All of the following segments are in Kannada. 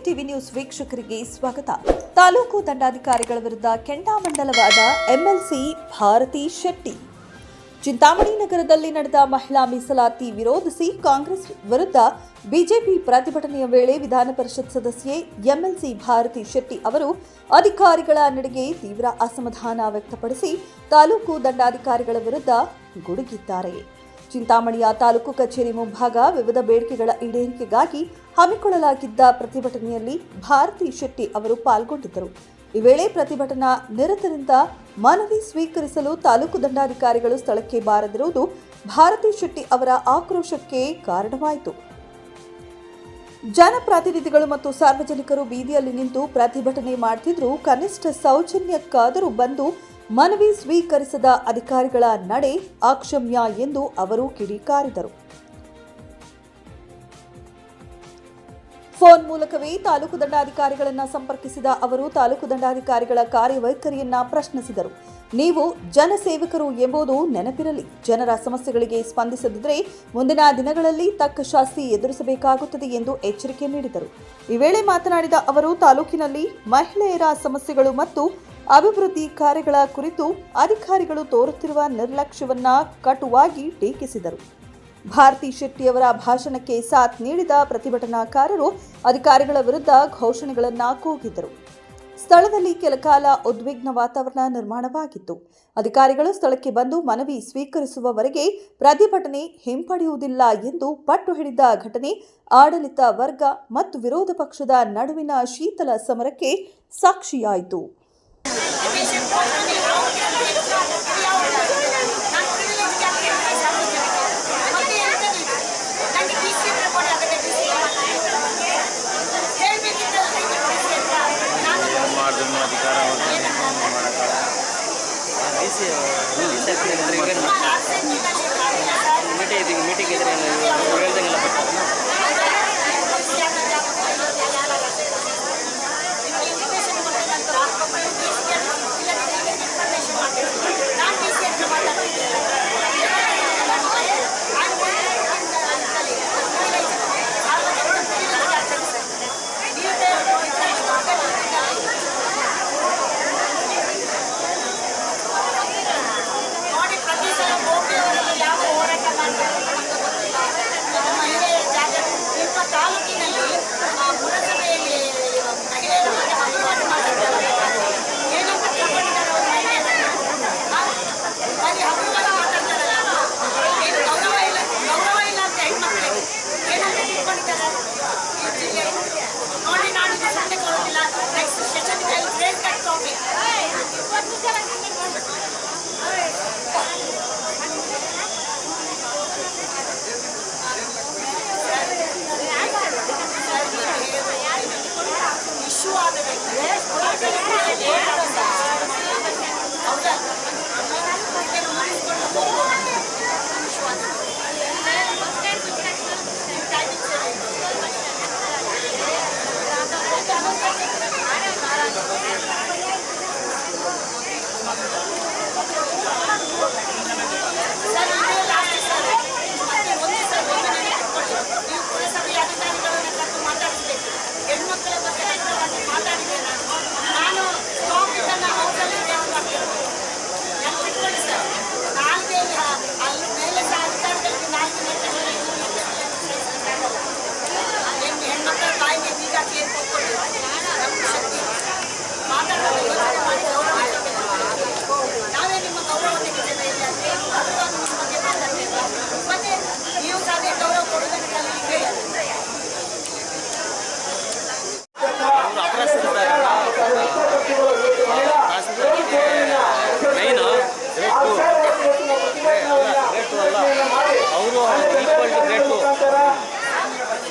KN ಟಿವಿ ನ್ಯೂಸ್ ವೀಕ್ಷಕರಿಗೆ ಸ್ವಾಗತ. ತಾಲೂಕು ದಂಡಾಧಿಕಾರಿಗಳ ವಿರುದ್ಧ ಕೆಂಡಾಮಂಡಲವಾದ MLC ಭಾರತಿ ಶೆಟ್ಟಿ. ಚಿಂತಾಮಣಿ ನಗರದಲ್ಲಿ ನಡೆದ ಮಹಿಳಾ ಮೀಸಲಾತಿ ವಿರೋಧಿಸಿ ಕಾಂಗ್ರೆಸ್ ವಿರುದ್ಧ ಬಿಜೆಪಿ ಪ್ರತಿಭಟನೆಯ ವೇಳೆ ವಿಧಾನ ಪರಿಷತ್ ಸದಸ್ಯೆ MLC ಭಾರತಿ ಶೆಟ್ಟಿ ಅವರು ಅಧಿಕಾರಿಗಳ ನಡೆಗೆ ತೀವ್ರ ಅಸಮಾಧಾನ ವ್ಯಕ್ತಪಡಿಸಿ ತಾಲೂಕು ದಂಡಾಧಿಕಾರಿಗಳ ವಿರುದ್ಧ ಗುಡುಗಿದ್ದಾರೆ. ಚಿಂತಾಮಣಿಯ ತಾಲೂಕು ಕಚೇರಿ ಮುಂಭಾಗ ವಿವಿಧ ಬೇಡಿಕೆಗಳ ಈಡೇರಿಕೆಗಾಗಿ ಹಮ್ಮಿಕೊಳ್ಳಲಾಗಿದ್ದ ಪ್ರತಿಭಟನೆಯಲ್ಲಿ ಭಾರತಿ ಶೆಟ್ಟಿ ಅವರು ಪಾಲ್ಗೊಂಡಿದ್ದರು. ಈ ವೇಳೆ ಪ್ರತಿಭಟನಾ ನಿರತರಿಂದ ಮನವಿ ಸ್ವೀಕರಿಸಲು ತಾಲೂಕು ದಂಡಾಧಿಕಾರಿಗಳು ಸ್ಥಳಕ್ಕೆ ಬಾರದಿರುವುದು ಭಾರತಿ ಶೆಟ್ಟಿ ಅವರ ಆಕ್ರೋಶಕ್ಕೆ ಕಾರಣವಾಯಿತು. ಜನಪ್ರತಿನಿಧಿಗಳು ಮತ್ತು ಸಾರ್ವಜನಿಕರು ಬೀದಿಯಲ್ಲಿ ನಿಂತು ಪ್ರತಿಭಟನೆ ಮಾಡುತ್ತಿದ್ದರೂ ಕನಿಷ್ಠ ಸೌಜನ್ಯಕ್ಕಾದರೂ ಬಂದು ಮನವಿ ಸ್ವೀಕರಿಸದ ಅಧಿಕಾರಿಗಳ ನಡೆ ಅಕ್ಷಮ್ಯ ಎಂದು ಅವರು ಕಿಡಿಕಾರಿದರು. ಫೋನ್ ಮೂಲಕವೇ ತಾಲೂಕು ದಂಡಾಧಿಕಾರಿಗಳನ್ನು ಸಂಪರ್ಕಿಸಿದ ಅವರು ತಾಲೂಕು ದಂಡಾಧಿಕಾರಿಗಳ ಕಾರ್ಯವೈಖರಿಯನ್ನ ಪ್ರಶ್ನಿಸಿದರು. ನೀವು ಜನಸೇವಕರು ಎಂಬುದು ನೆನಪಿರಲಿ. ಜನರ ಸಮಸ್ಯೆಗಳಿಗೆ ಸ್ಪಂದಿಸದಿದ್ದರೆ ಮುಂದಿನ ದಿನಗಳಲ್ಲಿ ತಕ್ಕ ಶಾಸ್ತಿ ಎದುರಿಸಬೇಕಾಗುತ್ತದೆ ಎಂದು ಎಚ್ಚರಿಕೆ ನೀಡಿದರು. ಈ ವೇಳೆ ಮಾತನಾಡಿದ ಅವರು ತಾಲೂಕಿನಲ್ಲಿ ಮಹಿಳೆಯರ ಸಮಸ್ಯೆಗಳು ಮತ್ತು ಅಭಿವೃದ್ಧಿ ಕಾರ್ಯಗಳ ಕುರಿತು ಅಧಿಕಾರಿಗಳು ತೋರುತ್ತಿರುವ ನಿರ್ಲಕ್ಷ್ಯವನ್ನ ಕಟುವಾಗಿ ಟೀಕಿಸಿದರು. ಭಾರತಿ ಶೆಟ್ಟಿಯವರ ಭಾಷಣಕ್ಕೆ ಸಾಥ್ ನೀಡಿದ ಪ್ರತಿಭಟನಾಕಾರರು ಅಧಿಕಾರಿಗಳ ವಿರುದ್ಧ ಘೋಷಣೆಗಳನ್ನು ಕೂಗಿದರು. ಸ್ಥಳದಲ್ಲಿ ಕೆಲಕಾಲ ಉದ್ವಿಗ್ನ ವಾತಾವರಣ ನಿರ್ಮಾಣವಾಗಿತ್ತು. ಅಧಿಕಾರಿಗಳು ಸ್ಥಳಕ್ಕೆ ಬಂದು ಮನವಿ ಸ್ವೀಕರಿಸುವವರೆಗೆ ಪ್ರತಿಭಟನೆ ಹಿಂಪಡೆಯುವುದಿಲ್ಲ ಎಂದು ಪಟ್ಟು ಹಿಡಿದ ಘಟನೆ ಆಡಳಿತ ವರ್ಗ ಮತ್ತು ವಿರೋಧ ಪಕ್ಷದ ನಡುವಿನ ಶೀತಲ ಸಮರಕ್ಕೆ ಸಾಕ್ಷಿಯಾಯಿತು. ಮೀಟಿಂಗ್ ಇದ್ರೆ ಹೇಳ್ದಂಗೆಲ್ಲ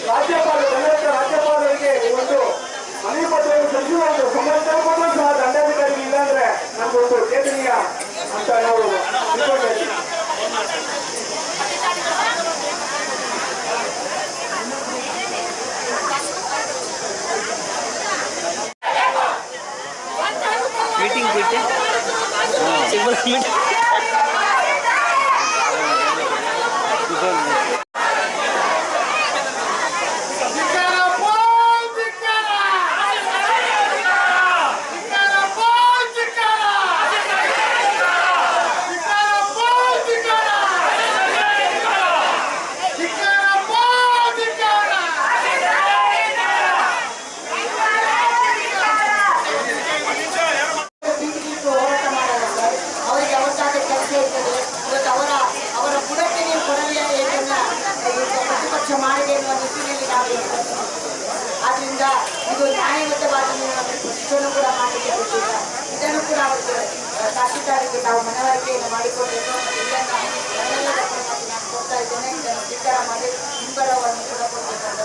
ರಾಜ್ಯಪಾಲರಿಗೆ ಒಂದು ಮನವಿ ಪತ್ರವನ್ನು ಸಲ್ಲಿಸುವ ಸಮಸ್ಯೆ ಸಹ ದಂಡಾಧಿಕಾರಿ ಇಲ್ಲಾಂದ್ರೆ ನಮ್ಗೊಂದು ಚೇತನೀಯ ಅಂತ ನಾವು ತಿಳ್ಕೊಂಡಿದ್ದೀವಿ. ಮೀಟಿಂಗ್ ಬಿಟ್ಟೆ ಇವತ್ತು ಅವರ ಬುಡಕ್ಕೆ ನೀವು ಕೊಡಲಿಲ್ಲ ಏಕೆಂದ ಪ್ರತಿಪಕ್ಷ ಮಾಡಿದೆ ಎನ್ನುವ ನಿಟ್ಟಿನಲ್ಲಿ ನಾವು ಆದ್ರಿಂದ ಇದು ನ್ಯಾಯಯುತವಾಗಿ ನೀವು ನಮಗೆ ಪ್ರತಿಯನ್ನು ಕೂಡ ಮಾಡಲಿಕ್ಕೆ ಬಿಟ್ಟಿಲ್ಲ. ಇದನ್ನು ಕೂಡ ಅವರಿಗೆ ತಹಶೀಲ್ದಾರಿಗೆ ನಾವು ಮನವರಿಕೆಯನ್ನು ಮಾಡಿಕೊಡಬೇಕು. ಇದನ್ನು ನನ್ನೆಲ್ಲರ ಪರವಾಗಿ ನಾನು ಕೊಡ್ತಾ ಇದ್ದೇನೆ. ಇದನ್ನು ಸ್ವೀಕಾರ ಮಾಡಿ ಮುಂಬರವನ್ನು ಕೂಡ ಕೊಡಬೇಕಂತ